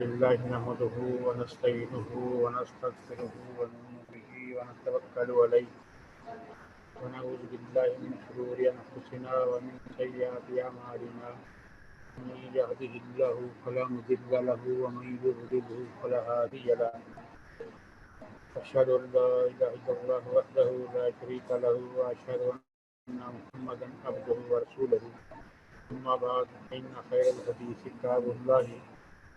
लिल्लाहि नहमदुहु व नस्तईनुहु व नस्तगफिरुहु व नु'मिनु बिही व नतवक्कलु अलैहि व नऊज़ु बिल्लाहि मिन शुरूरि अनफुसिना व मिन सय्यिआति अमालिना मन यहदिहिल्लाहु फला मुदिल्ल लहु व मन युद्लिल्हु फला हादिय लहु अशहदु अन ला इलाहा इल्लल्लाह वहदहु ला शरीका लहु व अशहदु अन्ना मुहम्मदन अब्दुहु व रसूलुहु अम्मा बअद फइन्न खैरल हदीस किताबुल्लाह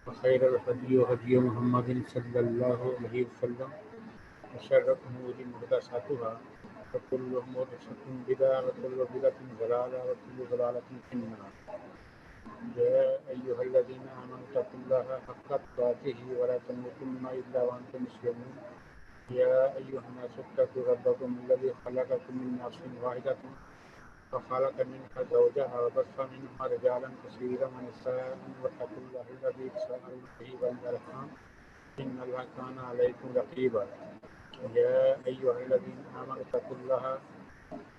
वखैरुल हदी हदी मुहम्मदिन सल्लल्लाहु अलैहि वसल्लम वशर्रुल उमूरि मुहदसातुहा वकुल्लु मुहदसतिन बिदअह वकुल्लु बिदअतिन ज़लालह वकुल्लु ज़लालतिन फिन्नार या अय्युहल्लज़ीना आमनु तक़ुल्लाहा हक़्क़ तुक़ातिही व ला तमूतुन्ना इल्ला व अंतुम मुस्लिमून या अय्युहन्नासु इत्तक़ू रब्बकुम अल्लज़ी ख़लक़कुम मिन नफ़्सिन वाहिदतिन वख़लक़ मिनहा ज़ौजहा वबस्स मिनहुमा रिजालन कसीरन व निसाअन वत्तक़ुल्लाह अल्लज़ी तसाअलून बिही वल अरहाम इन्नल्लाहा काना अलैकुम रक़ीबा या अय्युहल्लज़ीना आमनु इत्तक़ुल्लाह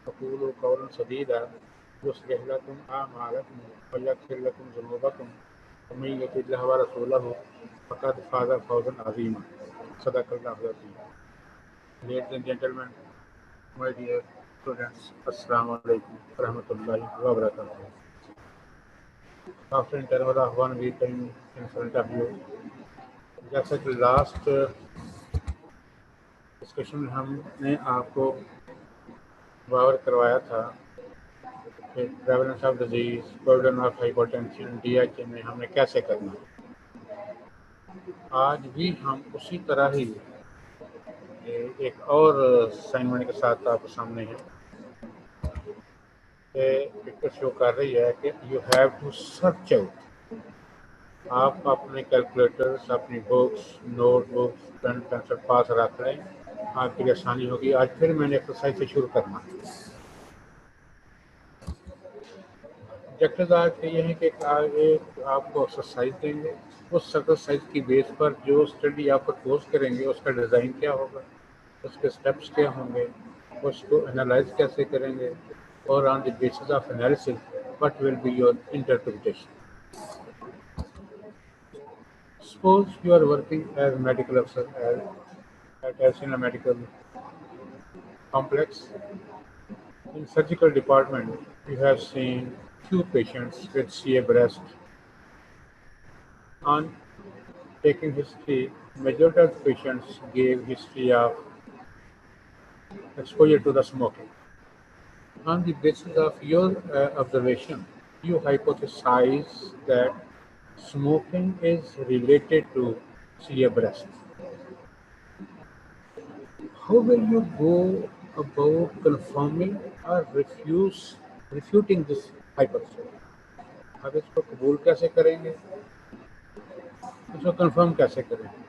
वक़ूलू क़ौलन सदीदा युस्लिह लकुम अअमालकुम व यग़फिर लकुम ज़ुनूबकुम व मन युति'ल्लाह व रसूलहु फ़क़द फ़ाज़ फ़ौज़न अज़ीमा सदक़ल्लाहुल अज़ीम। Ladies and gentlemen, my dear students, Assalamu alaikum warahmatullahi wabarakatuh. After interval of 1 week in front of you, जैसा कि लास्ट डिस्कशन में हमने आपको कवर करवाया था कि prevalence of disease, burden of hypertension, DHA में हमने कैसे करना। आज भी हम उसी तरह ही एक और असाइनमेंट के साथ आपके सामने हैं। पिक्चर शो कर रही है कि you have to search out. आप अपने कैलकुलेटर्स, अपनी बुक्स, नोटबुक्स, पेन पेंसिल पास रख लें, आपके लिए आसानी होगी। आज फिर मैंने एक्सरसाइज से शुरू करना। ऑब्जेक्टिव आज के ये है कि आगे आपको एक्सरसाइज देंगे, उस एक्सरसाइज की बेस पर जो स्टडी आप प्रपोज करेंगे उसका डिज़ाइन क्या होगा, उसके स्टेप्स क्या होंगे, उसको एनालाइज कैसे करेंगे, और on the basis of analysis what will be your interpretation. Suppose you are working as a medical officer at a medical complex. In surgical department, you have seen few patients with CA breast. On taking history, majority of patients gave history of exposure to the smoking. On the basis of your observation, you hypothesize that smoking is related to CA breast. How will you go about confirming or refuting this hypothesis? आप इसको कबूल कैसे करेंगे, इसको confirm कैसे करेंगे?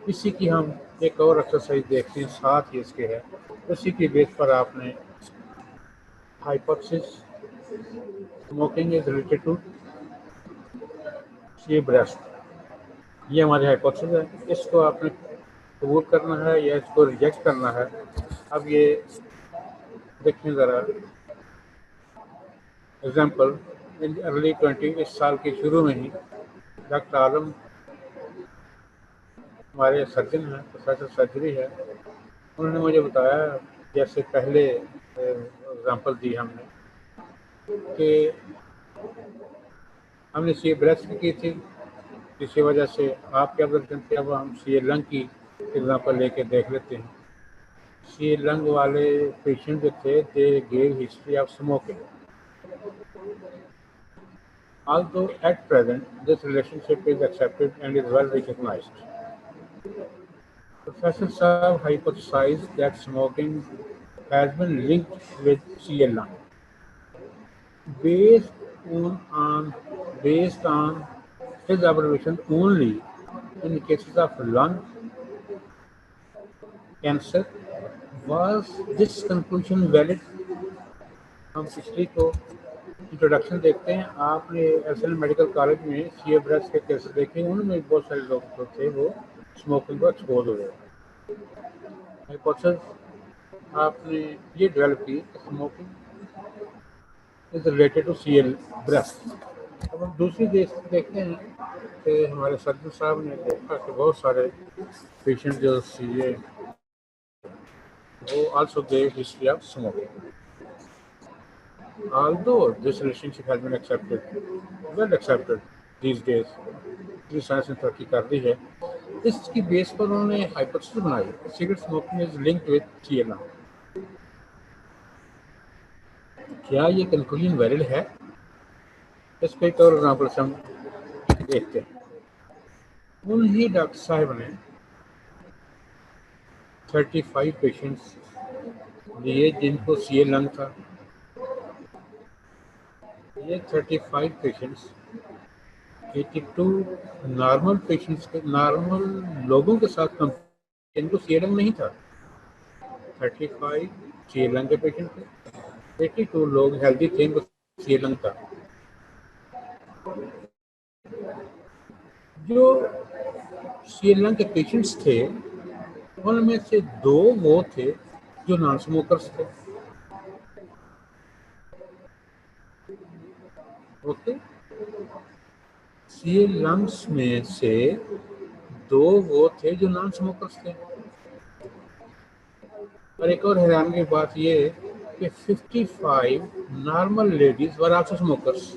इसी की हम एक और एक्सरसाइज देखते हैं, साथ ही इसके है। उसी की बेस पर आपने hypothesis smoking is related to C breast, ये हमारी हाइपोथेसिस है। इसको आपने कबूल करना है या इसको रिजेक्ट करना है। अब ये देखिए ज़रा एग्जाम्पल, इन अर्ली 20 इस साल के शुरू में ही डॉक्टर आलम हमारे सर्जन हैं, प्रोफेसर सर्जरी है, उन्होंने मुझे बताया, जैसे पहले एग्जाम्पल दी हमने कि हमने सी ब्रेस्ट की थी, इसी वजह से आपके ऑब्जर्वेशन थे। अब हम सी लंग की एग्जाम्पल लेके देख लेते हैं। सी लंग वाले पेशेंट जो थे, they gave history of smoking. Although at present this relationship is accepted and is well recognized, Professor Saab hypothesized that smoking has been linked with CA lung. Based on his observation only in cases of lung cancer, was this conclusion valid? हम पिछली को introduction देखते हैं। आपने SL medical college में CA breast के cases देखे, उनमें बहुत सारे लोग जो थे वो स्मोकिंग को एक्सपोज हो गए। हाइपोथेसिस आपने ये डेवलप की, smoking is related to CA breast. अब हम दूसरी देश देखते हैं कि हमारे सर्जन साहब ने देखा कि बहुत सारे पेशेंट जो सीए वो also gave history of smoking. Although this relationship has been well accepted these days, इतनी साइंस ने तरक्की कर दी है, इसकी बेस पर उन्होंने हाइपोथेसिस बनाई cigarette smoking is linked with TNR। क्या ये कंक्लूजन वैलिड है? इस पे एक और एग्जाम्पल से हम देखते हैं। उन्हीं डॉक्टर साहब ने 35 पेशेंट्स लिए जिनको सीए लंग था। ये 35 पेशेंट्स 82 नॉर्मल पेशेंट्स के नॉर्मल लोगों के साथ जिनको सीए लंग नहीं था। 35 सीए लंग के पेशेंट थे, 82 लोग हेल्दी थे, इनको सीए लंग था। जो सीए लंग के पेशेंट्स थे उनमें से 2 वो थे जो नॉन स्मोकर्स थे। ओके, सीए लंग्स में से 2 वो थे जो नॉन स्मोकर्स थे। और एक और हैरानी की बात ये कि 55 normal ladies were also smokers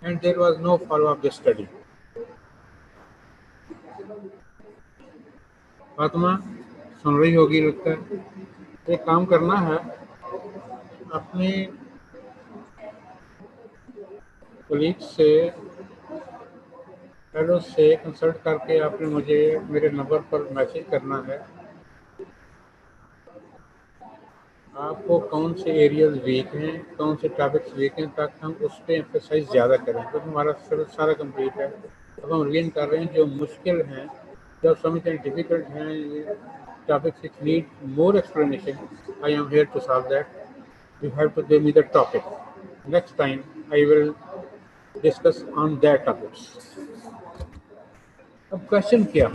and there was no follow up the study. Fatima सुन रही होगी लगता है। एक काम करना है, अपने कलीग से हेलो से कंसल्ट करके आपने मुझे मेरे नंबर पर मैसेज करना है आपको कौन से एरियाज वीक हैं, कौन से टॉपिक्स वीक हैं, ताकि हम उस पर एम्फेसाइज ज़्यादा करें। तो हमारा सिलेबस सारा कंप्लीट है। अब हम रीडिंग कर रहे हैं जो मुश्किल हैं, जो समझते हैं डिफिकल्ट हैं, topics which need more explanation. I am here to solve that. You have to give me the topic. Next time I will discuss on that topics. अब क्वेश्चन क्या?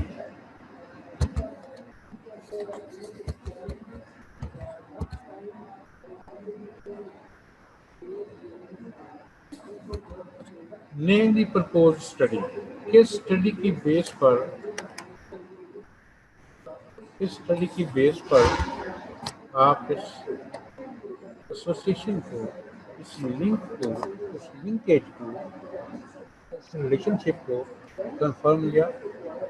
Name the propose study. किस study की base पर आप इस association को, इस link को, इस लिंकेज को, इस रिलेशनशिप को कंफर्म या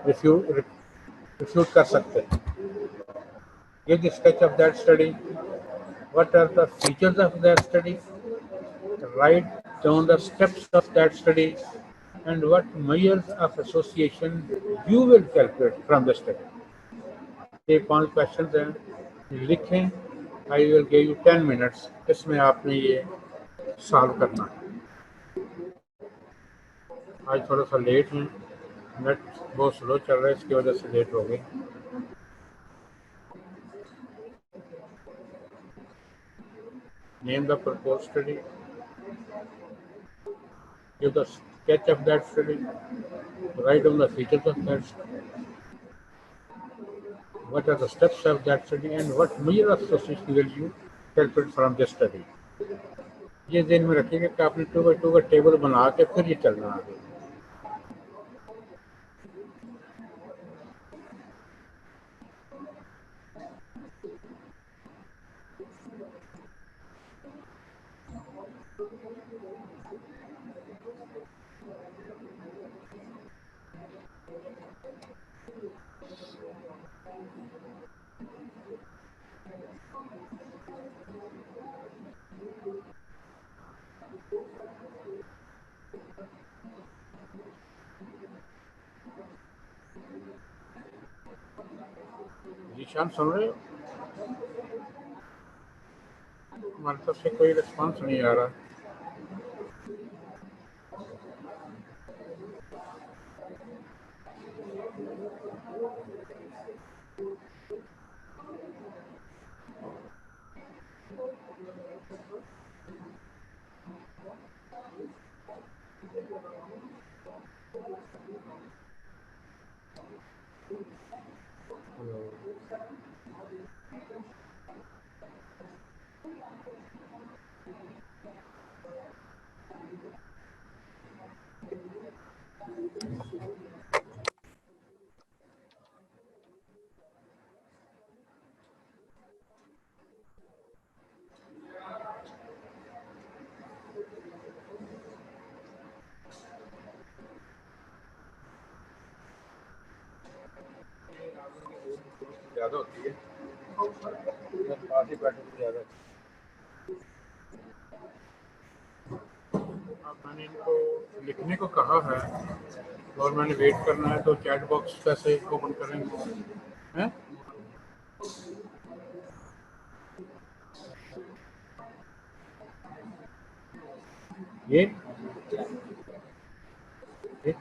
रिफ्यूट कर सकते हैं? Give the sketch of that study, what are the features of that study, write down the steps of that study, and what measures of association you will calculate from the study. ये 5 question हैं, लिखें। I will give you 10 minutes, इसमें आपने ये solve करना है। आज थोड़ा सा लेट है, नेट बहुत स्लो चल रहा है, इसकी वजह से लेट हो गई। Name the propose study, give the sketch of that study, write down the features of that study, what are the steps of that study, and what measure of association will you calculate from this study। ये ध्यान में रखिएगा कि आपने 2x2 का table बना के फिर ये चलना है। निशान सुन रहे हो? हमारी तरफ से कोई रिस्पॉन्स नहीं आ रहा। ज़्यादा होती है, पास ही बैठे तो ज़्यादा। अब मैंने इनको लिखने को कहा है और मैंने वेट करना है, तो चैट बॉक्स कैसे ओपन करेंगे हैं? ये ये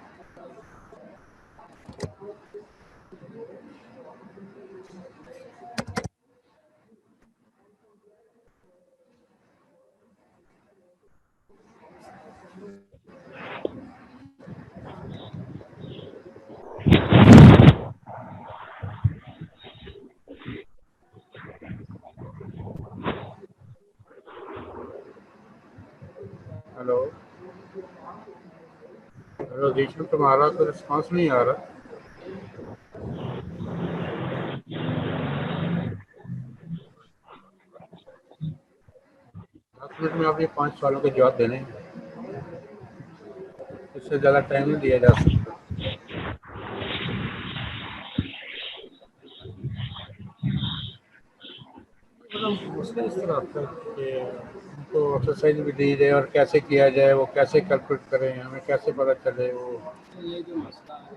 हेलो हेलो ऋषभ, तुम्हारा कोई रिस्पॉन्स नहीं आ रहा। 10 मिनट में आप ये 5 सवालों के जवाब देने हैं, इससे ज़्यादा टाइम नहीं दिया जा सकता। मतलब मुश्किल इस तरह आता है कि उनको एक्सरसाइज भी दी जाए और कैसे किया जाए, वो कैसे कैलकुलेट करें, हमें कैसे पता चले वो। ये जो मसला है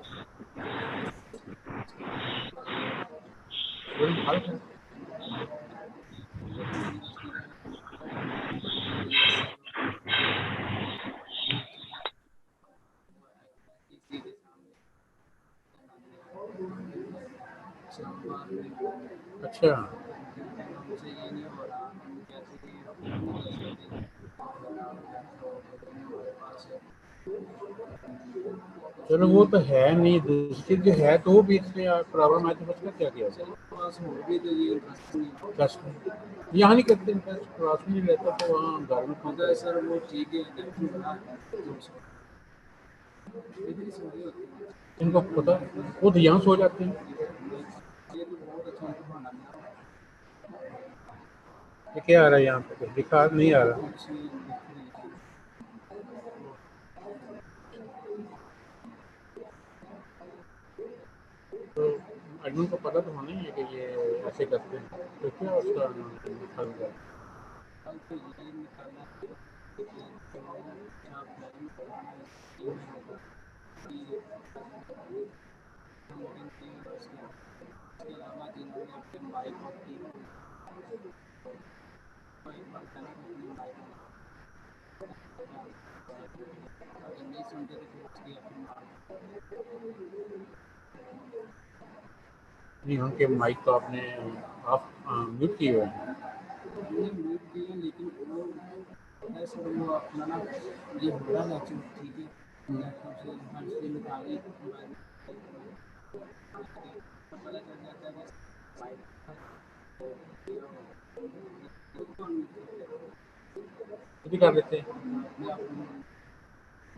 अच्छा, चलो वो तो है नहीं, दूसरी जो है तो वो बीच में प्रॉब्लम है, तो बचना क्या किया जाए। यहाँ नहीं करते, इंटरेस्ट क्लास में नहीं रहता तो वहाँ घर में होता है सर, वो ठीक है। इनको पता वो तो यहाँ सो जाते हैं। ये क्या आ रहा है यहाँ पे, कुछ दिखा नहीं आ रहा। तो एडमिन को पता तो होना ही है कि ये ऐसे करते हैं, तो क्या उसका निकाल दिया। नहीं, उनके माइक तो आपने आप म्यूट किए हुए हैं। लेकिन वो अपना ना ये हो रहा है, ठीक है, लैपटॉप से हर से निकाली पता चल जाता है भी कर लेते हैं,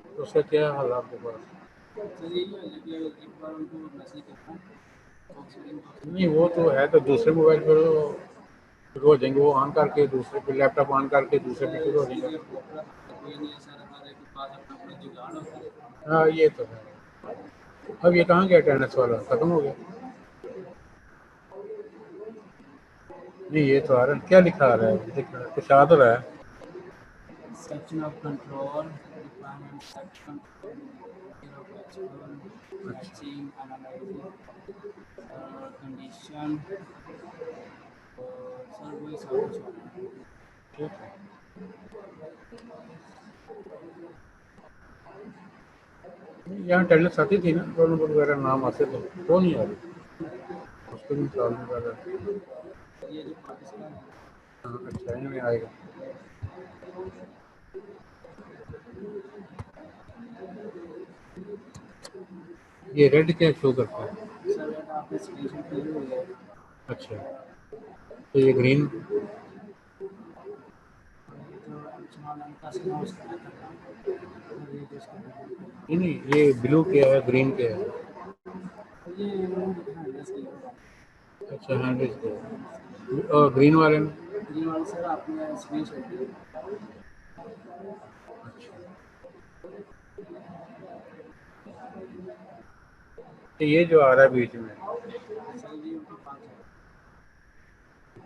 तो उसका क्या हाल है आपके पास? नहीं वो तो है, तो दूसरे मोबाइल पर शुरू हो जाएंगे, वो ऑन करके दूसरे पे लैपटॉप ऑन करके दूसरे पे शुरू हो जाएंगे। हाँ ये तो है। अब ये कहाँ गया टेनिस वाला, खत्म हो गया? नहीं ये तो आ रहा है, क्या लिखा आ रहा है, दिख रहा है, कुछ आ तो रहा है। Section of control, requirement section of matching analysis condition, sir वही सब कुछ हो रहा है। ठीक है, यहाँ टेनिस आती थी ना, रोल नंबर वगैरह नाम आते थे, वो नहीं आ रही, उसको भी प्रॉब्लम कर रहा है। हाँ अच्छा, इनमें आएगा। ये रेड क्या शो करता है? अच्छा, तो ये ग्रीन नहीं, ये ब्लू क्या है, ग्रीन क्या है? अच्छा, हैंडल्स क्या है? और ग्रीन वाले में? सर आपने स्पेस होती है। तो ये जो आ रहा है बीच में, सर ये उनका 5 है।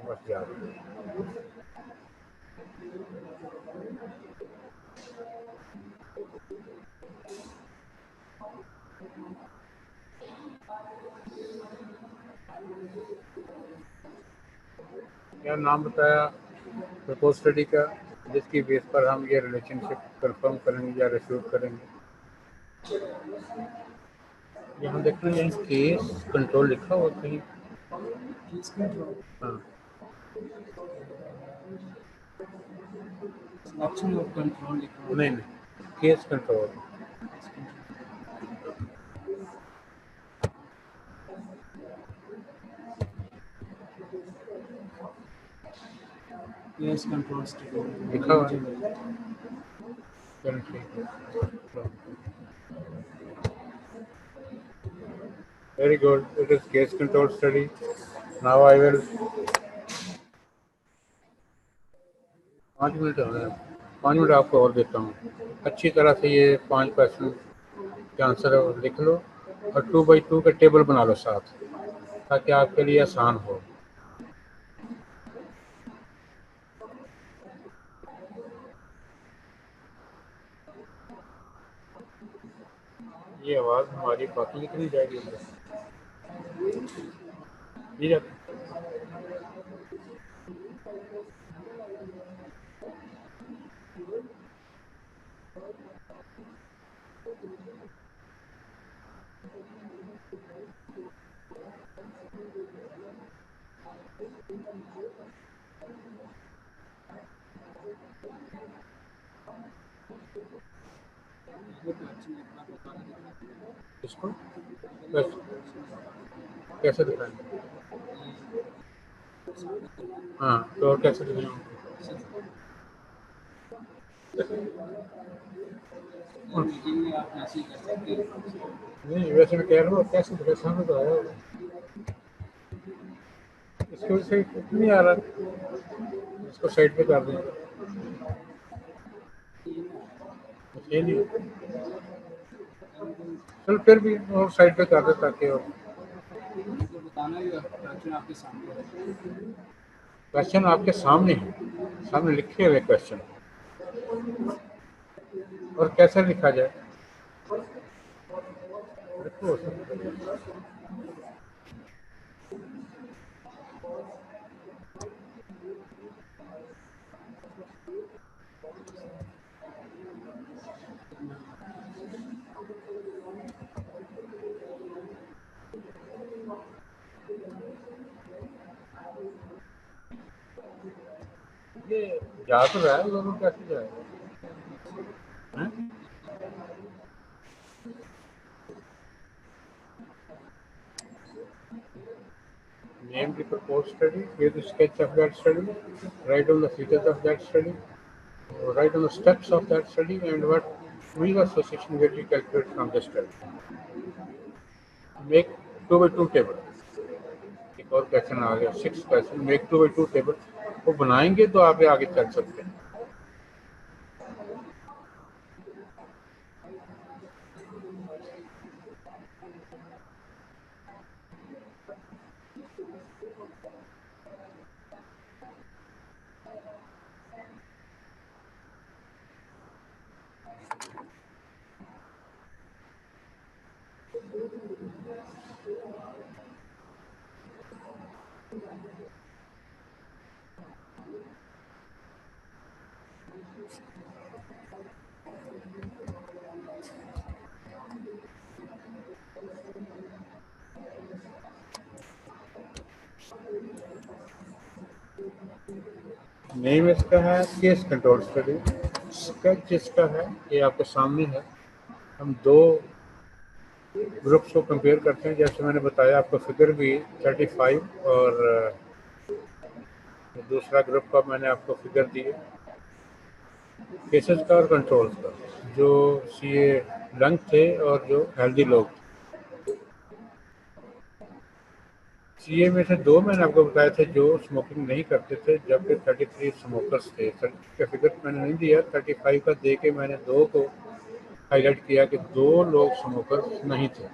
बस याद है। क्या नाम बताया प्रपोज स्टडी का, जिसकी बेस पर हम ये रिलेशनशिप कंफर्म करेंगे या रिफ्यूज करेंगे? यहाँ देखना, यहाँ केस कंट्रोल लिखा हुआ कहीं? केस कंट्रोल, हाँ, ऑप्शन ऑफ कंट्रोल लिखा हुआ नहीं है। नहीं, case control. Case control study लिखा हुआ है? चलो ठीक है। Very good. It is case control study. Now I will 5 minute हो गए, 5 मिनट आपको और देता हूँ। अच्छी तरह से ये 5 क्वेश्चन के आंसर लिख लो और 2x2 का टेबल बना लो साथ, ताकि आपके लिए आसान हो। ये आवाज़ हमारी बाकी कितनी जाएगी? ये इसको कैसे दिखाएंगे? हाँ, तो और कैसे दिखाएंगे? मीटिंग में आप मैसेज कर सकते हैं। नहीं, वैसे मैं कह रहा हूँ कैसे दिखा, सामने तो आया होगा। इसकी वजह से नहीं आ रहा, इसको साइड पे कर दें। ये नहीं, चलो फिर भी और साइड पे कर दे ताकि और तो बताना ही क्वेश्चन आपके सामने है। क्वेश्चन आपके सामने है, सामने लिखे हुए क्वेश्चन, और कैसे लिखा जाए? देखो, ये जा तो रहा है, लोगों कैसे जाएगा? हैं? Name the proposed study, give the sketch of that study, write down the features of that study, write down the steps of that study, and what visa association will be calculated from the study. Make 2x2 table. एक और question आ गया, 6 question, make 2x2 table. वो बनाएंगे तो आप आगे चल सकते हैं। नेम इसका है केस कंट्रोल स्टडी, स्केच इसका है, ये आपके सामने है। हम दो ग्रुप्स को कंपेयर करते हैं, जैसे मैंने बताया आपको फिगर भी 35 और दूसरा ग्रुप का मैंने आपको फिगर दी है। केसेस का और कंट्रोल्स का, जो सीए लंग थे और जो हेल्दी लोग थे। सीए में से 2 मैंने आपको बताए थे जो स्मोकिंग नहीं करते थे, जबकि 33 स्मोकर्स थे। 30 का फिगर मैंने नहीं दिया, 35 का दे के मैंने 2 को हाईलाइट किया कि 2 लोग स्मोकर्स नहीं थे।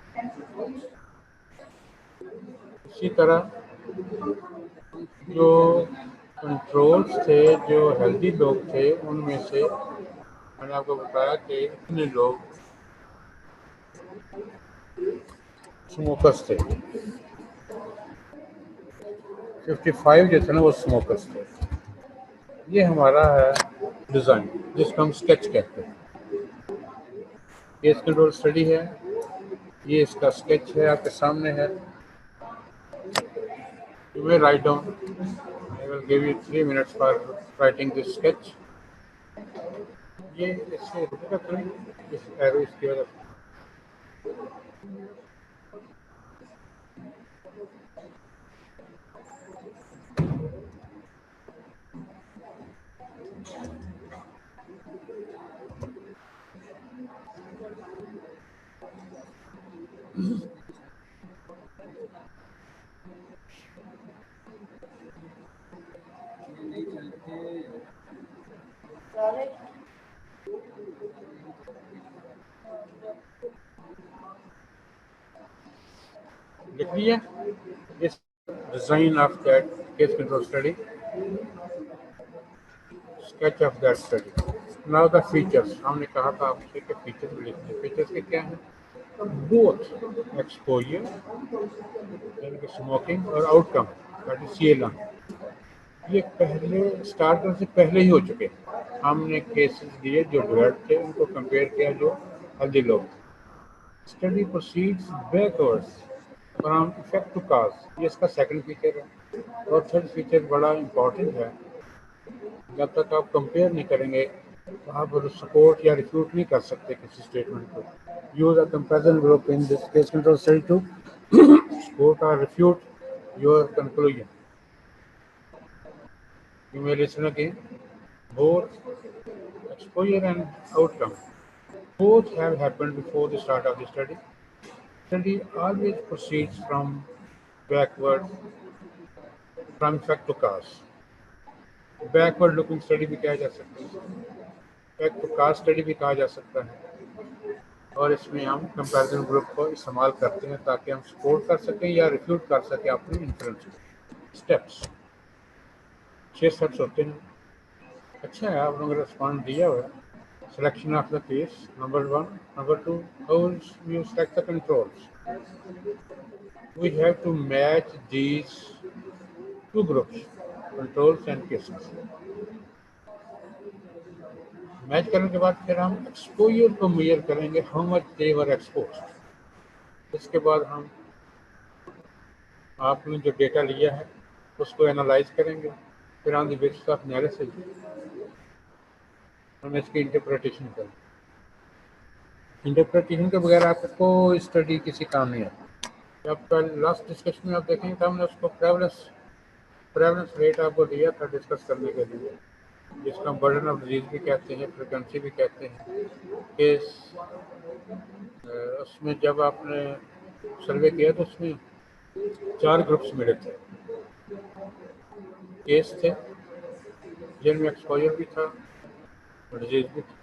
इसी तरह जो कंट्रोल्स थे, जो हेल्दी लोग थे, उनमें से मैंने आपको बताया कि इतने लोग स्मोकर्स थे। 55 जो थे ना वो स्मोकर्स थे। ये हमारा है डिज़ाइन, जिसको हम स्केच कहते हैं। केस कंट्रोल स्टडी है, ये इसका स्केच है, आपके सामने है। You may write down. I will give you 3 minutes for writing this sketch. ये इससे रुकेगा तो नहीं, इस एरो इसकी वजह से। नहीं चलते। लिख लिया इस design of that case control study, sketch of that study. Now the features, हमने कहा था आपसे कि फीचर्स भी लिखते हैं। फीचर्स के क्या हैं? बोथ एक्सपोजर यानी कि स्मोकिंग और outcome that is C lung, ये पहले स्टार्टर से पहले ही हो चुके हैं। हमने केसेस लिए जो ड्रग थे, उनको कंपेयर किया जो हेल्दी लोग थे। Study proceeds backwards from effect to cause, ये इसका सेकंड फीचर है। और थर्ड फीचर बड़ा इंपॉर्टेंट है, जब तक आप कंपेयर नहीं करेंगे आप सपोर्ट या रिफ्यूट नहीं कर सकते किसी स्टेटमेंट को। Use a comparison group in this case control study to support और refute your conclusion. You may listen again. Both exposure and outcome, both have happened before the start of the study. Study always proceeds from backward, from effect to cause. Backward looking study भी कहा जा सकता है, effect to cause study भी कहा जा सकता है। और इसमें हम कंपैरिजन ग्रुप को इस्तेमाल करते हैं ताकि हम सपोर्ट कर सकें या रिफ्यूट कर सकें अपनी इन्फ्लुएंस को। स्टेप्स 6 स्टेप्स होते हैं। अच्छा है, आप लोगों ने रिस्पॉन्ड दिया हुआ है। Selection of the case, number 1. Number 2, how you select the controls. We have to match these two groups, controls and cases. Match करने के बाद फिर हम एक्सपोजर को मेजर करेंगे, how much they were exposed. इसके बाद हम आपने जो डेटा लिया है उसको एनालाइज करेंगे, फिर on the basis of analysis हम इसकी इंटरप्रिटेशन करेंगे। इंटरप्रिटेशन के बगैर आपको कोई स्टडी किसी काम नहीं आती। जब कल लास्ट डिस्कशन में आप देखेंगे तो हमने उसको प्रेवलेंस रेट आपको दिया था डिस्कस करने के लिए, जिसका बर्डन ऑफ डिजीज भी कहते हैं, फ्रिक्वेंसी भी कहते हैं। केस उसमें जब आपने सर्वे किया तो उसमें 4 ग्रुप्स मिले थे। केस थे जिनमें एक्सपोजर भी था और डिजीज भी थी।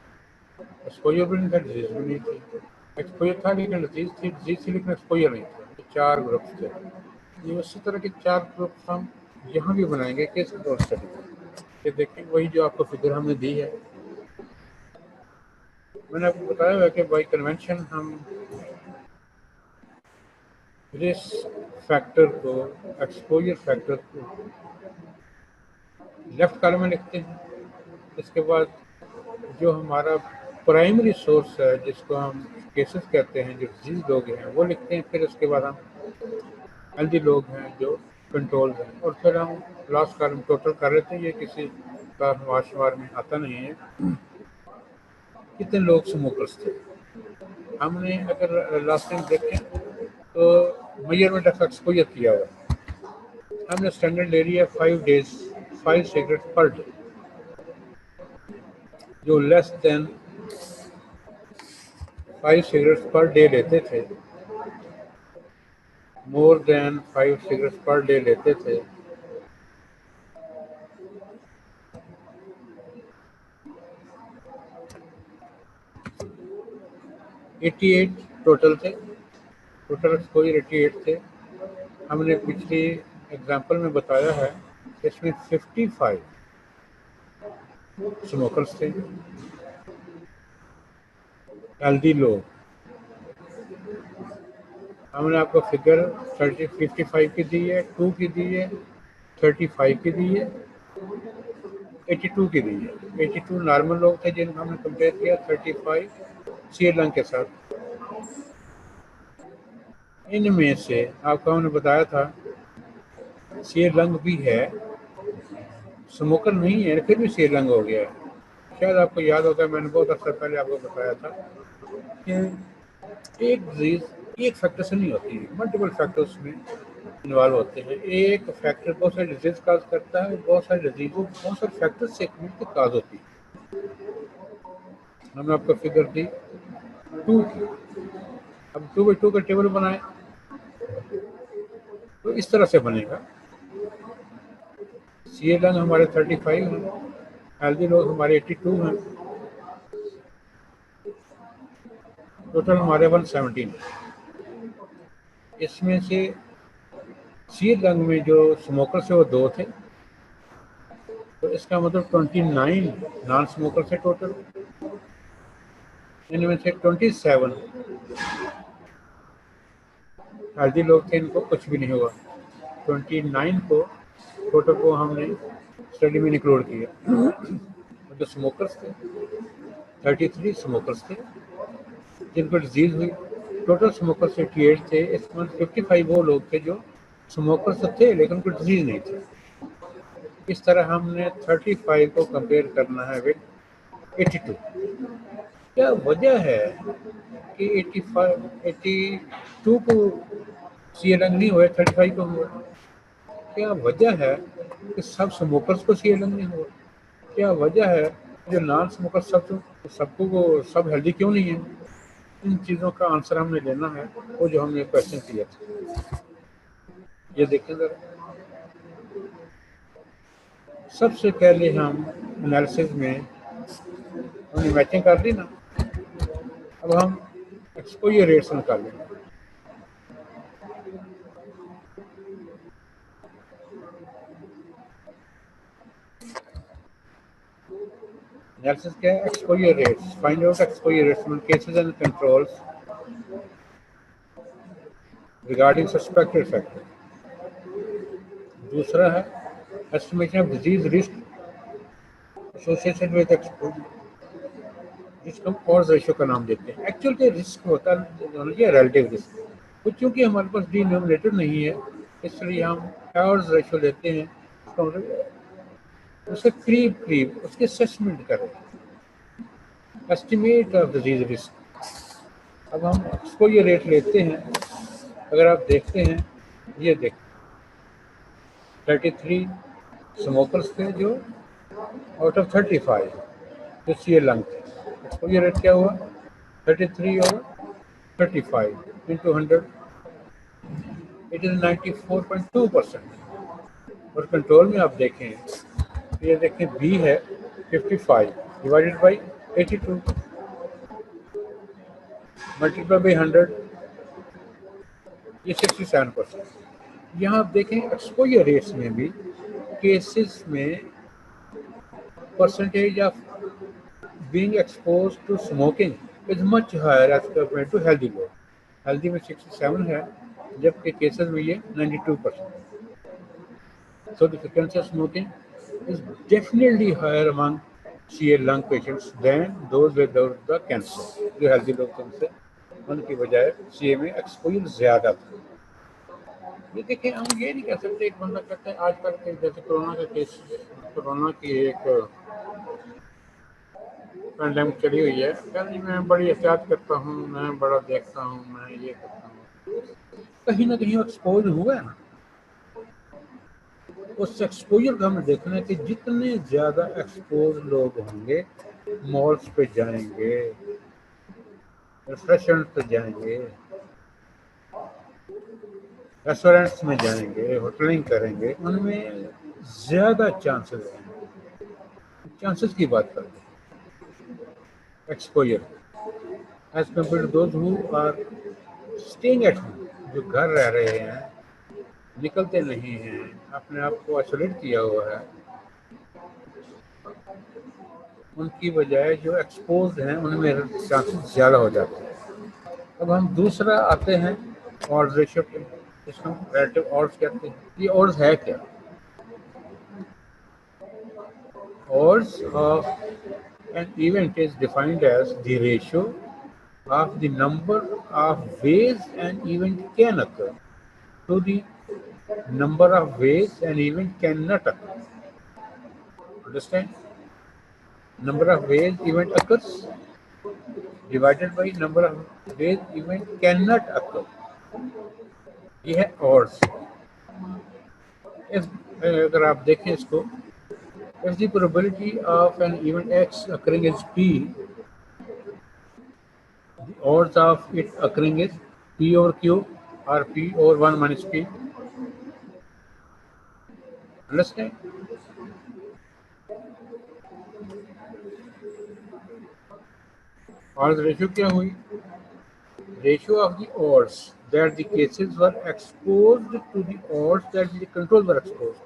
एक्सपोजर भी नहीं था, डिजीज भी नहीं थी। एक्सपोजर था लेकिन डिजीज थी लेकिन एक्सपोजर नहीं था। 4 ग्रुप्स थे। ये उसी तरह के 4 ग्रुप्स हम यहाँ भी बनाएंगे केस कंट्रोल स्टडी। ये देखिए वही जो आपको फिगर हमने दी है, मैंने आपको बताया है कि बाई कन्वेंशन हम रिस्क फैक्टर को, एक्सपोजर फैक्टर को लेफ्ट कॉलम में लिखते हैं। इसके बाद जो हमारा प्राइमरी सोर्स है जिसको हम केसेस कहते हैं, जो डिजीज लोग हैं वो लिखते हैं। फिर उसके बाद हम हेल्दी लोग हैं जो कंट्रोल हैं, और फिर हम लास्ट कॉलम टोटल कर लेते हैं। ये किसी का शुमार में आता नहीं है कितने लोग स्मोकर्स थे। हमने अगर लास्ट टाइम देखें तो मेजरमेंट ऑफ एक्सपोजर किया हुआ, हमने स्टैंडर्ड ले लिया 5 डेज 5 सिगरेट पर डे। जो less than 5 cigarettes per day लेते थे, more than 5 cigarettes per day लेते थे, $88 टोटल थे, टोटल एक्सपोजर 88 थे। हमने पिछली एग्जांपल में बताया है कि इसमें 55 स्मोकर्स थे, हेल्दी लोग। हमने आपको फिगर 55 की दी है, 2 की दी है, 35 की दी है, 82 की दी है। 82 नॉर्मल लोग थे जिनको हमने कंपेयर किया 35 श्रीलंका के साथ। इनमें से आपको हमने बताया था श्रीलंका भी है, स्मोकर नहीं है, फिर भी श्रीलंका हो गया है। शायद आपको याद होगा, मैंने बहुत अर्सा पहले आपको बताया था कि एक डिजीज एक फैक्टर से नहीं होती है, मल्टीपल फैक्टर्स में इन्वॉल्व होते हैं। एक फैक्टर बहुत सारे डिजीज काज करता है, बहुत सारे डिजीजों बहुत सारे फैक्टर से मिलकर काज होती है। हमने आपको फिगर दी 2 की। अब 2/2 का टेबल बनाए तो इस तरह से बनेगा। श्रीलंका हमारे 35 हैं, हेल्दी लोग हमारे 82 हैं, टोटल हमारे 117 है। इसमें से श्रीलंका में जो स्मोकर थे वो 2 थे, तो इसका मतलब 29 नॉन स्मोकर थे टोटल। इनमें से 27 हेल्दी लोग थे, इनको कुछ भी नहीं हुआ। 29 को टोटल को हमने स्टडी में इंक्लूड किया। जो स्मोकर्स थे 33 स्मोकर्स थे जिनको डिजीज हुई। टोटल स्मोकर्स 88 थे, इसमें 55 वो लोग थे जो स्मोकर्स तो थे लेकिन उनको डिजीज नहीं थी। इस तरह हमने 35 को कंपेयर करना है विद 82। क्या वजह है कि 82 को सीएलएंग नहीं हुआ, 35 को हुआ? क्या वजह है कि सब स्मोकर्स को सीएलएंग नहीं हुआ? क्या वजह है जो नॉन स्मोकर सबको वो सब हेल्दी क्यों नहीं है? इन चीज़ों का आंसर हमने लेना है, वो जो हमने क्वेश्चन किया था। ये देखें जरा, सबसे पहले हम एनालिसिस में हमने मैचिंग कर ली ना, अब हम एक्सपोजर रेट्स निकालेंगे। एनालिसिस क्या है? Exposure rates. Find out exposure rates in cases and controls regarding suspected factor. दूसरा है estimation of disease risk associated with exposure, जिसको हम ऑड्स रेशियो का नाम देते हैं। एक्चुअल के रिस्क होता है रिलेटिव रिस्क, तो चूंकि हमारे पास डिनोमिनेटर नहीं है इसलिए हम ऑड्स रेशियो लेते हैं। उसके करीब उसके असेसमेंट करें, एस्टिमेट ऑफ डिजीज रिस्क। अब हम एक्सपोजर रेट लेते हैं। अगर आप देखते हैं, ये देख 33 स्मोकर्स थे जो आउट ऑफ 35 जो श्रीलंका थे। एक्सपोजर रेट क्या हुआ? 33 और 35 इंटू 100, इट इज 94.2%। और कंट्रोल में आप देखें, ये देखें बी है 55 डिवाइडेड बाई 82 मल्टीप्लाई बाई 100, ये 67%। यहाँ आप देखें एक्सपोजर रेट्स में भी केसेस में percentage of being expose to smoking is much higher as compare to healthy लोग। हेल्दी में 67 है, जबकि केसेस में ये 92%। So the frequency of smoking is definitely higher among CA lung patients than those without the cancer। जो healthy लोग थे उनसे, उनकी बजाय CA में एक्सपोजर ज़्यादा था। ये देखिए, हम ये नहीं कह सकते एक बंदा कहता है आजकल के जैसे कोरोना का केस, कोरोना की एक पैंडेमिक चली हुई है, कहते मैं बड़ी एहतियात करता हूँ, मैं बड़ा देखता हूँ, मैं ये करता हूँ। कहीं ना कहीं एक्सपोज हुआ है ना, उस एक्सपोजर का हमें देखना है कि जितने ज़्यादा एक्सपोज लोग होंगे मॉल्स पे जाएंगे, रेस्टोरेंट पे जाएंगे, रेस्टोरेंट्स में जाएंगे, होटलिंग करेंगे, उनमें ज़्यादा चांसेस हैं। चांसेस की बात करते हैं, exposure as compare to those who are staying at home, जो घर रह रहे हैं, निकलते नहीं हैं, अपने आप को आइसोलेट किया हुआ है, उनकी बजाय जो एक्सपोज हैं उनमें चांसेस ज़्यादा हो जाते हैं। अब हम दूसरा आते हैं और रेशियो पे, इसको रिलेटिव ऑड्स कहते हैं। ये ऑड्स है क्या? Odds of an event is defined as the ratio of the number of ways an event can occur to the number of ways an event cannot occur. Understand? Number of ways event occurs divided by number of ways event cannot occur. ये है odds. इस अगर आप देखें इसको, if the probability of an event X occurring is P, the odds of it occurring is P over Q or P over 1 minus P. Understand? Odds ratio क्या हुई? Ratio of the odds that the cases were exposed to the odds that the controls were exposed.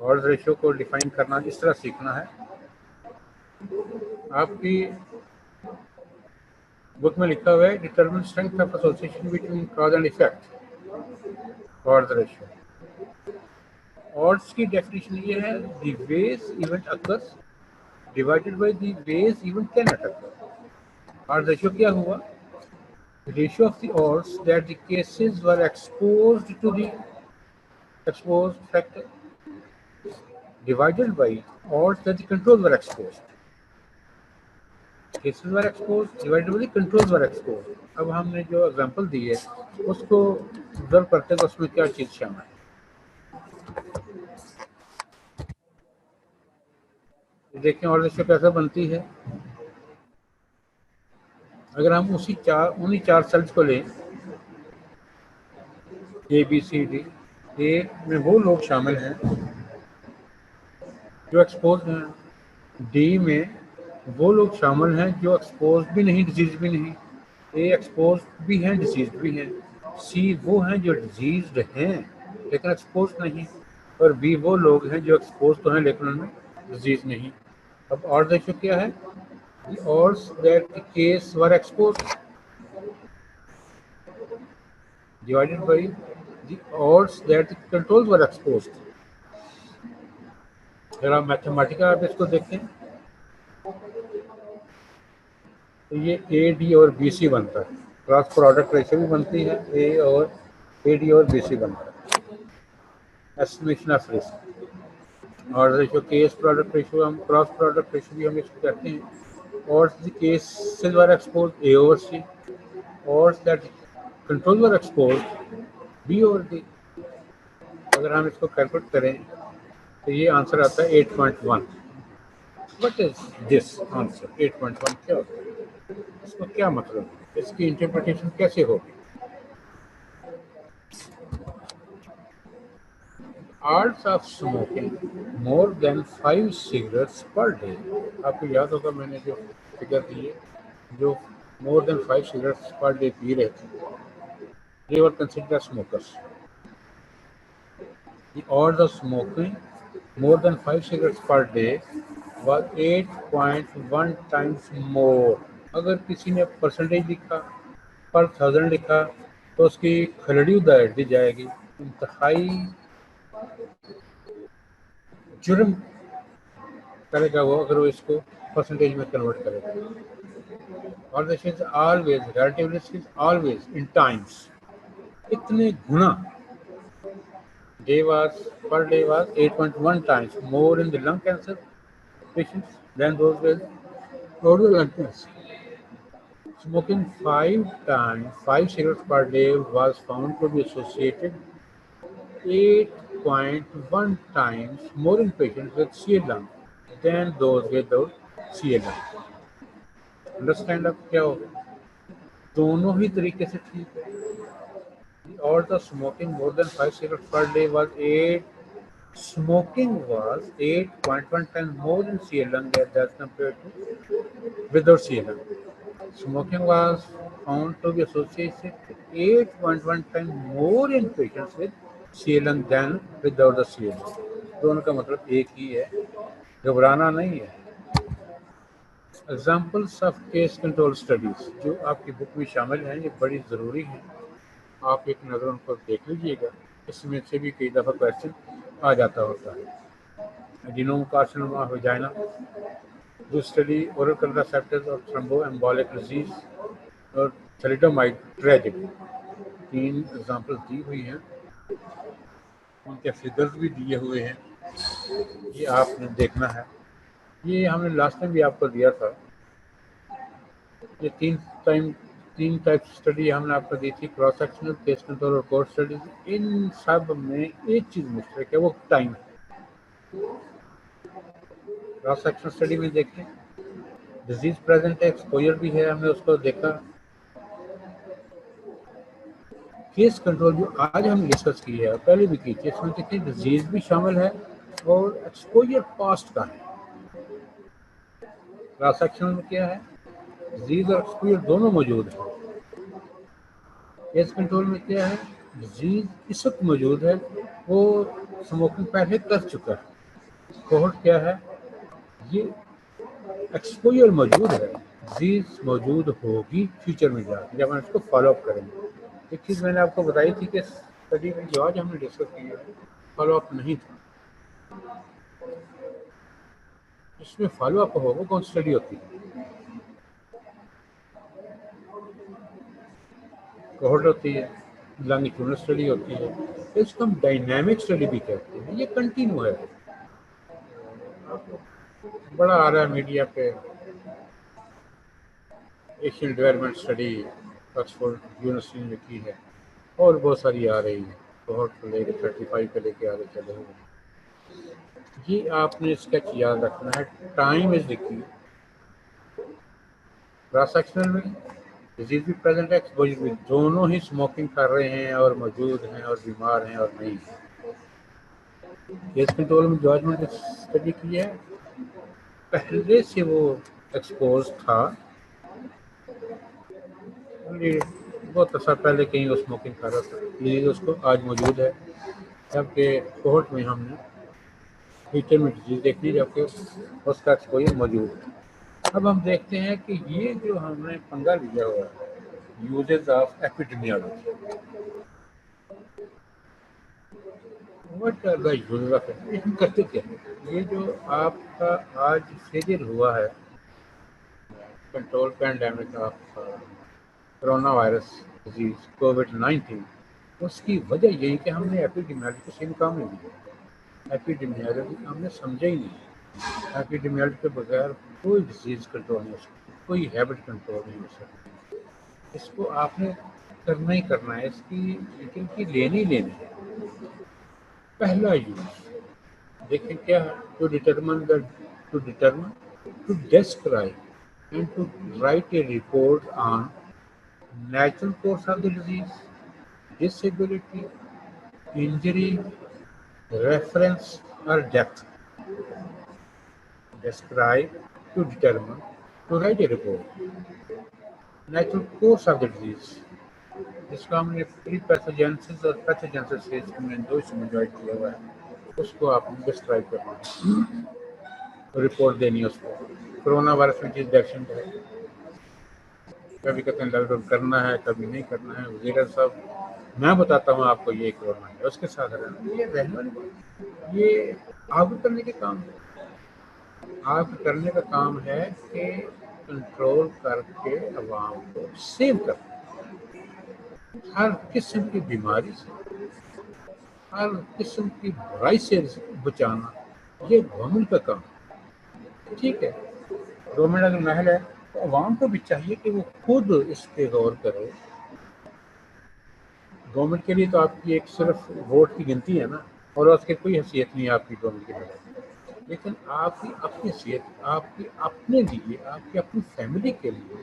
Odds ratio को define करना इस तरह सीखना है। आपकी book में लिखा हुआ है determine strength of association between cause and effect. Odds ratio, odds की डेफिनेशन ये है the ways event occurs divided by the ways event can occur. Odds ratio क्या हुआ? Ratio of the odds that the cases were exposed to the exposed factor divided by odds that the controls were exposed. Cases were exposed divided by the controls were exposed. अब हमने जो example दी है उसको observe करते हैं उसमें क्या चीज शामिल है। देखें और रेशियो कैसे बनती है। अगर हम उन्हीं चार सेल्स को लें, ए बी सी डी, ए में वो लोग शामिल हैं जो एक्सपोज हैं, डी में वो लोग शामिल हैं जो एक्सपोज भी नहीं, डिजीज भी नहीं, ए एक्सपोज भी हैं, डिजीज भी हैं, सी वो हैं जो डिजीज हैं लेकिन एक्सपोज नहीं, और बी वो लोग हैं जो एक्सपोज तो हैं लेकिन उनमें डिजीज नहीं। अब और रेशियो क्या है? The odds that the case were exposed divided by the odds that the controls were exposed. अगर आप मैथमेटिकल आप इसको देखें तो ये ए डी और बी सी बनता है, क्रॉस प्रोडक्ट रेशियो भी बनती है, ए और ए डी और बी सी बनता है, एस्टिमेशन ऑफ रिस्क। और रेशियो केस प्रोडक्ट रेशियो, हम क्रॉस प्रोडक्ट रेशियो भी हम इसको कहते हैं। और the cases were exposed A over C, or that controls were exposed B over D. अगर हम इसको कैलकुलेट करें तो ये आंसर आता है 8.1। What is this answer? 8.1 क्या होता है? इसको क्या मतलब है? इसकी इंटरप्रिटेशन कैसे होगी? Odds of smoking more than 5 cigarettes per day. आपको याद होगा मैंने जो फिगर दी है, जो more than 5 cigarettes per day P रहे थे, they were considered as smokers. The odds of smoking more than 5 cigarettes per day was 8.1 times more. अगर किसी ने परसेंटेज लिखा, पर 1000 लिखा तो उसकी खलड़ी उधेड़ दी जाएगी, इंतहाई जुर्म करेगा वो अगर वो इसको परसेंटेज में कन्वर्ट करेगा। और this is always, relative risk is always in times, इतने गुना। Day was per day was 8.1 times more in the lung cancer patients than those with total lung cancer. Smoking 5 cigarettes per day was found to be associated 8.1 times more in patients with severe lung than those without CLM. Understand अब क्या होगा, दोनों ही तरीके से ठीक है. और the smoking more than 5 cigarettes per day was 8.1 times more in CLM as compared to without CLM. Smoking was found to be associated 8.1 times more in patients with CLM than without the CLM. दोनों का मतलब एक ही है, घबराना नहीं है. Examples of case control studies जो आपकी बुक में शामिल हैं, ये बड़ी ज़रूरी हैं, आप एक नज़र उन पर देख लीजिएगा. इसमें से भी कई दफ़ा क्वेश्चन आ जाता होता है. जीनोम कार्सिनोमा वजाइना, जो स्टडी ओरल कंट्रासेप्टिव्स और थ्रोम्बोएम्बोलिक डिजीज और थैलिडोमाइड ट्रेजेडी, 3 एग्जाम्पल दी हुई हैं, उनके फिगर्स भी दिए हुए हैं, ये आपने देखना है. ये हमने लास्ट टाइम भी आपको दिया था. ये 3 टाइप स्टडी हमने आपको दी थी, क्रॉस सेक्शनल, केस कंट्रोल और कोर्स स्टडीज. इन सब में एक चीज़ मुश्तरक है, वो टाइम. क्रॉस सेक्शनल स्टडी में देखें, डिजीज प्रेजेंट है, एक्सपोजर भी है, हमने उसको देखा. केस कंट्रोल जो आज हमने डिस्कस की है, पहले भी की थी, इसमें देखिए डिजीज भी शामिल है और एक्सपोजर पास्ट का है. क्रॉस सेक्शन में क्या है, डिजीज और एक्सपोजर दोनों मौजूद है. केस कंट्रोल में क्या है, डिजीज इस वक्त मौजूद है, वो स्मोकिंग पहले कर चुका है. कोहर्ट क्या है, ये एक्सपोजर मौजूद है, डिजीज मौजूद होगी फ्यूचर में जाकर जब हम इसको फॉलोअप करेंगे. एक चीज़ मैंने आपको बताई थी कि स्टडी में जो आज हमने डिस्कस की है, फॉलोअप नहीं था. इसमें फॉलोअप हो, वो कौन स्टडी होती है, कोहर्ट होती है, लॉन्गिट्यूडनल स्टडी होती है. इसको हम डायनामिक स्टडी भी कहते हैं. ये कंटिन्यू है. बड़ा आ रहा है मीडिया पे, Asian development study Oxford university ने की है, और बहुत सारी आ रही है. कोहर्ट को लेकर 35 पे लेके आगे चले हुए. ये आपने स्केच याद रखना है. Time is the key. Cross sectional में डिजीज भी प्रेजेंट है, एक्सपोजर भी, दोनों ही स्मोकिंग कर रहे हैं और मौजूद हैं और बीमार हैं और नहीं हैं. केस कंट्रोल में जो आज मैंने स्टडी की है, पहले से वो एक्सपोज था, बहुत अर्सा पहले कहीं वो स्मोकिंग कर रहा था, डिजीज उसको आज मौजूद है. जबकि कोहर्ट में हमने फ्यूचर में डिजीज देखनी, जबकि उसका एक्सपोजर मौजूद है. अब हम देखते हैं कि ये जो हमने पंगा लिया हुआ है, uses of epidemiology. What are the uses of epidemiology, करते क्या है. ये जो आपका आज फेलियर हुआ है control pandemic of corona virus disease कोविड-19, उसकी वजह यही कि हमने एपिडेमियोलॉजी को सही काम नहीं दिया. एपिडेमियोलॉजी हमने समझा ही नहीं. एपिडेमियोलॉजी के बगैर कोई डिजीज कंट्रोल नहीं हो सकती, कोई हैबिट कंट्रोल नहीं हो सकती. इसको आपने करना ही करना है, इसकी लेनी है. पहला यूज देखें क्या है, to determine, to describe and to write a report on natural course of the disease, disability, injury, reference और death. Describe, to determine, to write a report. Natural course of the disease, जिसको हमने pre pathogenesis और pathogenesis phase में 2 इसमें join किया हुआ है, उसको आपने डिस्क्राइब करना है, रिपोर्ट देनी है उसको. कोरोना वायरस में चीज वैक्सीन है, कभी कहते हैं लॉकडाउन करना है, कभी नहीं करना है वगैरह सब. मैं बताता हूँ आपको ये कोरोना है, उसके साथ रहना, ये रहने वाली बात, ये आप करने के काम है. आप करने का काम है कि कंट्रोल करके अवाम को सेव करना, हर किस्म की बीमारी से, हर किस्म की बुराई से बचाना, ये गवर्नमेंट का काम है. ठीक है, गवर्नमेंट अगर महल है तो अवाम को भी चाहिए कि वो खुद इस पे गौर करे. गवर्नमेंट के लिए तो आपकी एक सिर्फ वोट की गिनती है ना, और उसकी कोई हैसियत नहीं है आपकी गवर्नमेंट की तरफ. लेकिन आपकी अपनी सेहत, आपकी अपने लिए, आपकी अपनी फैमिली के लिए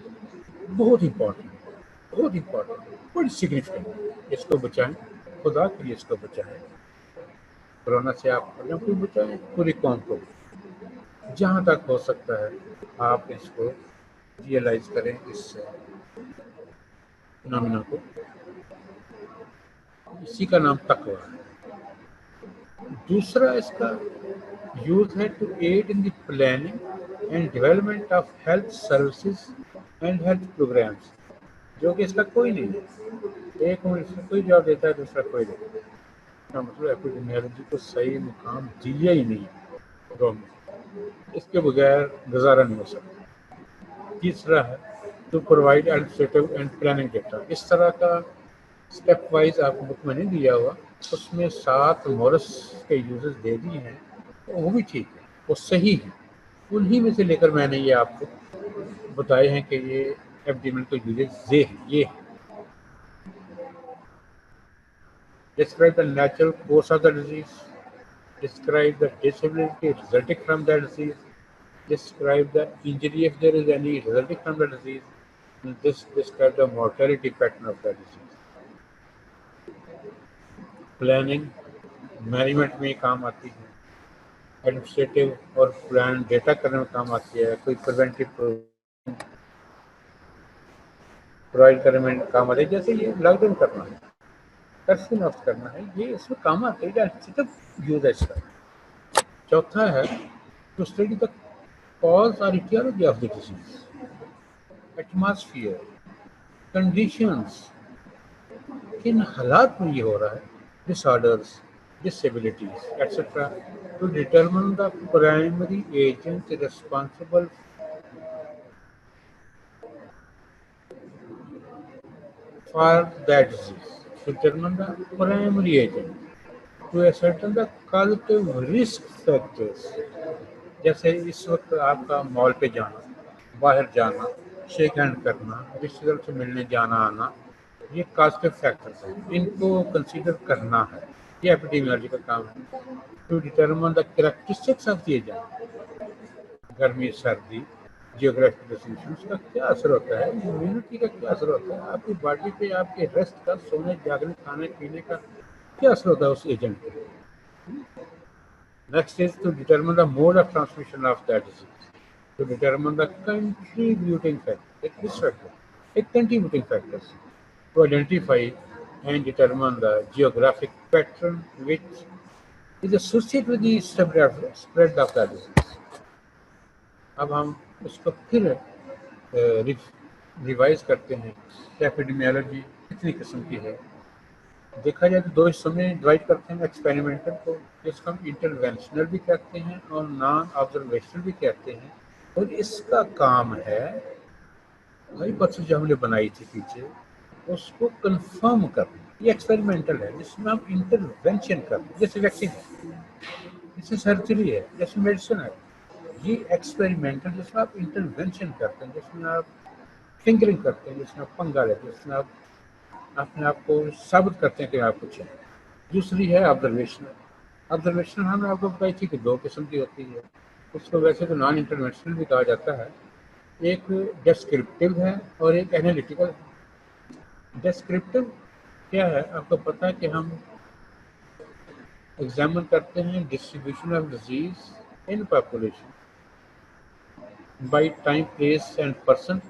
बहुत इम्पोर्टेंट है, बहुत इम्पोर्टेंट है, बड़ी सिग्निफिकेंट है। इसको बचाएं, खुदा के लिए इसको बचाएं। कोरोना से आप अपने को बचाएं, पूरी कौम को। जहाँ तक हो सकता है आप इसको रियलाइज करें, इस फिनोमेना को। इसी का नाम तकवा है। दूसरा इसका यूज है to aid in the planning and development of health services and health programs, जो कि इसका कोई नहीं है। एक मिनट कोई जवाब देता है, दूसरा कोई देता है। इसका मतलब एपिडेमियोलॉजी को सही मुकाम दिया ही नहीं गवर्नमेंट, इसके बगैर गुजारा नहीं हो सकता। तीसरा है to provide administrative and planning data. इस तरह का स्टेप वाइज आपको बुक में नहीं दिया हुआ, उसमें 7 मोरस के यूजेस दे दिए हैं, तो वो भी ठीक है, वो सही है। उन्हीं में से लेकर मैंने ये आपको बताए हैं कि ये एब्डोमेन के यूजेस ये है। Describe the natural course of the disease, describe the disability resulting from the disease, describe the injury if there is any resulting from the disease, and this describe the mortality pattern of the disease. Planning management में काम आती है, administrative और plan data करने में काम आती है, कोई प्रिवेंटिव प्रोवाइड करने में काम आती है, जैसे ये लॉकडाउन करना है, कर्फ्यू नॉफ्ट करना है, ये इसमें काम आते हैं, एडमिनिस्ट्रेटिव यूज है इसका। चौथा है टू स्टडी द कॉज और aetiology of the disease, atmosphere, conditions, किन हालात में ये हो रहा है, disorders, disabilities, etc., to determine the primary agent responsible for that disease. To determine the primary agent, to ascertain the causative risk factors. जैसे इस वक्त आपका मॉल पे जाना, बाहर जाना, शेक हैंड करना, रिश्तेदार से मिलने जाना आना, ये कॉजेटिव फैक्टर्स हैं, इनको कंसीडर करना है, ये एपिडेमियोलॉजी का काम है। To determine the characteristics of the agent, गर्मी सर्दी, जियोग्राफिक डिस्ट्रीब्यूशन का क्या असर होता है, इम्यूनिटी का क्या असर होता है, आपकी बॉडी पे आपके रेस्ट का, सोने जागने, खाने पीने का क्या असर होता है उस एजेंट पे। Next is to determine the mode of transmission of that disease, to determine the contributing factor, एक रिस्क फैक्टर, एक contributing factors, to identify and determine the geographic pattern which is associated with the spread of the disease. अब हम उसको फिर revise करते हैं। Epidemiology कितनी किस्म की है, देखा जाए तो 2 हिस्सों में डिवाइड करते हैं। एक्सपेरिमेंटल को, जिसको हम इंटरवेंशनल भी कहते हैं और नॉन ऑब्जर्वेशनल भी कहते हैं, और इसका काम है हाइपोथेसिस जो हमने बनाई थी पीछे, उसको कंफर्म करना। ये एक्सपेरिमेंटल है, जिसमें हम इंटरवेंशन करते हैं, जैसे वैक्सीन है, जैसे सर्जरी है, जैसे मेडिसिन है। ये एक्सपेरिमेंटल जिसमें आप इंटरवेंशन करते हैं, जिसमें आप फिंगरिंग करते हैं, जिसमें आप पंगा लेते हैं, जिसमें आप अपने आप को साबित करते हैं कि आप कुछ है। दूसरी है ऑब्जर्वेशनल। ऑब्जर्वेशनल हमने आपको बताई थी कि 2 किस्म की होती है, उसको वैसे तो नॉन इंटरवेंशनल भी कहा जाता है। एक डिस्क्रिप्टिव है और एक एनालिटिकल है। डिस्क्रिप्टिव क्या है, आपको पता है कि हम एग्जामिन करते हैं distribution of disease in population by time, place and person.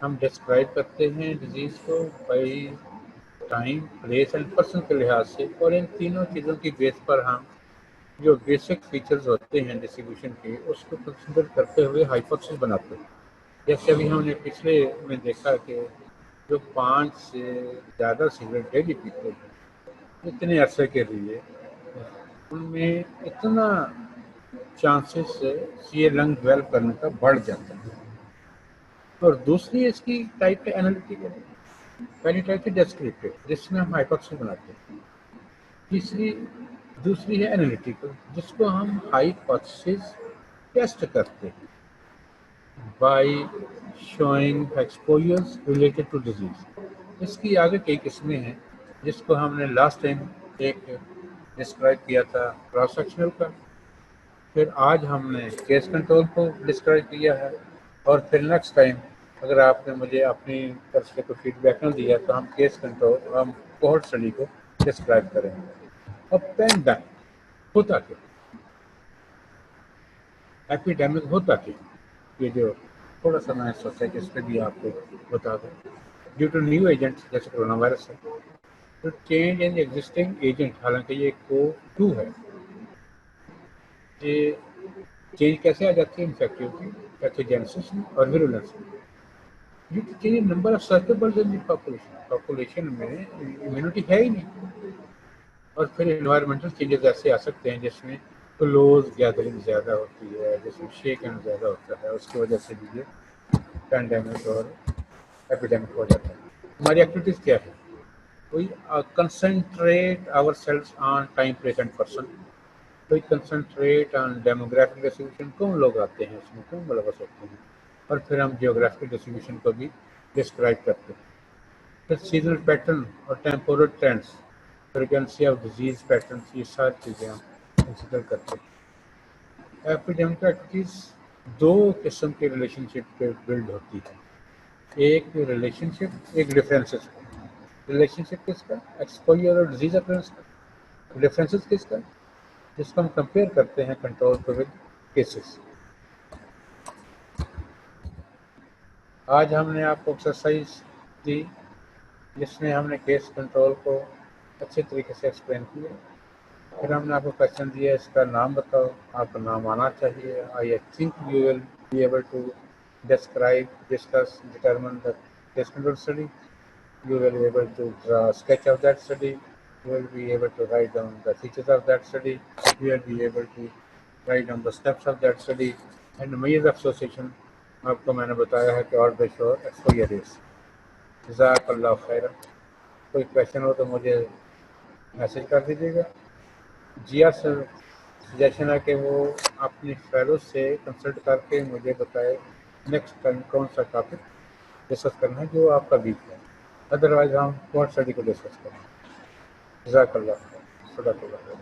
हम डिस्क्राइब करते हैं डिजीज को by time, place and person के लिहाज से, और इन तीनों चीज़ों की बेस पर हम जो बेसिक फीचर्स होते हैं डिस्ट्रीब्यूशन के, उसको कंसिडर करते हुए हाइपोथेसिस बनाते हैं। जैसे अभी हमने पिछले में देखा कि जो 5 से ज़्यादा सिगरेट डेली पीते हैं इतने अरसे के लिए, उनमें इतना चांसेस ये लंग डेवलप करने का बढ़ जाता है। और दूसरी इसकी टाइप है एनालिटिकल। पहली टाइप है डिस्क्रिप्टिव, जिसमें हम हाइपोथेसिस बनाते हैं। दूसरी है एनालिटिकल, जिसको हम हाइपोथेसिस टेस्ट करते हैं by showing exposures related to disease. इसकी आगे कई किस्में हैं, जिसको हमने लास्ट टाइम एक डिस्क्राइब किया था क्रॉस सेक्शनल का, फिर आज हमने केस कंट्रोल को डिस्क्राइब किया है, और फिर नेक्स्ट टाइम अगर आपने मुझे अपनी तरफ से कोई फीडबैक न दिया तो हम केस कंट्रोल, हम कोहॉर्ट स्टडी को डिस्क्राइब करेंगे। अब पैंडेमिक होता क्या, एपिडेमिक होता क्या, ये जो थोड़ा सा मैं सोचा कि इस पर भी आपको बता दूँ। ड्यू टू न्यू एजेंट्स जैसे कोरोना वायरस है, तो चेंज इन एग्जिस्टिंग एजेंट, हालांकि ये को2 है, ये चेंज कैसे आ जाती है इन्फेक्टिविटी, पैथोजेनेसिस और विरुलेंस में। Due to change in number of susceptibles in the population में इम्यूनिटी है ही नहीं। और फिर इन्वायरमेंटल चेंजेस ऐसे आ सकते हैं जिसमें क्लोज गैदरिंग ज़्यादा होती है, जिसमें शेक एंड ज़्यादा होता है, उसकी वजह से भी ये पैंडेमिक और एपिडेमिक हो जाता है। हमारी एक्टिविटीज़ क्या है? We concentrate ourselves on time, place and person. We concentrate on demographic distribution, कौन लोग आते हैं इसमें, कौन लोग आ सकते हैं, और फिर हम geographic distribution को भी डिस्क्राइब करते हैं। फिर सीजनल पैटर्न और temporal trends, frequency of disease pattern, ये सारी चीज़ें हम कंसिडर करते हैं। एपिडेमिक एक्टिविटीज़ दो किस्म के रिलेशनशिप पे बिल्ड होती है, एक रिलेशनशिप, एक डिफरेंसेस। रिलेशनशिप किसका? एक्सपोजर और डिजीज अकरेंस का। डिफरेंसेस किसका? जिसको हम कंपेयर करते हैं कंट्रोल को विद केसेस। आज हमने आपको एक्सरसाइज दी जिसमें हमने केस कंट्रोल को अच्छे तरीके से एक्सप्लेन किया। फिर हमने आपको क्वेश्चन दिया, इसका नाम बताओ, आपका नाम आना चाहिए। I think you will be able to describe, discuss, determine the case control study. You will be able to draw a sketch of that study. You will be able to write down the features of that study. You will be able to write down the steps of that study. And means of association आपको मैंने बताया है कि और बेश और exposure race. जज़ाकल्लाह खैर। कोई क्वेश्चन हो तो मुझे मैसेज कर दीजिएगा। जिया सर सजेशन है कि वो अपनी फेलो से कंसल्ट करके मुझे बताए नेक्स्ट टाइम कौन सा टॉपिक डिस्कस करना है जो आपका वीक है। अदरवाइज हम कोर्ट स्टडी को डिस्कस करें। जज़ाकल्लाह खैर। सदाकल्लाह खैर।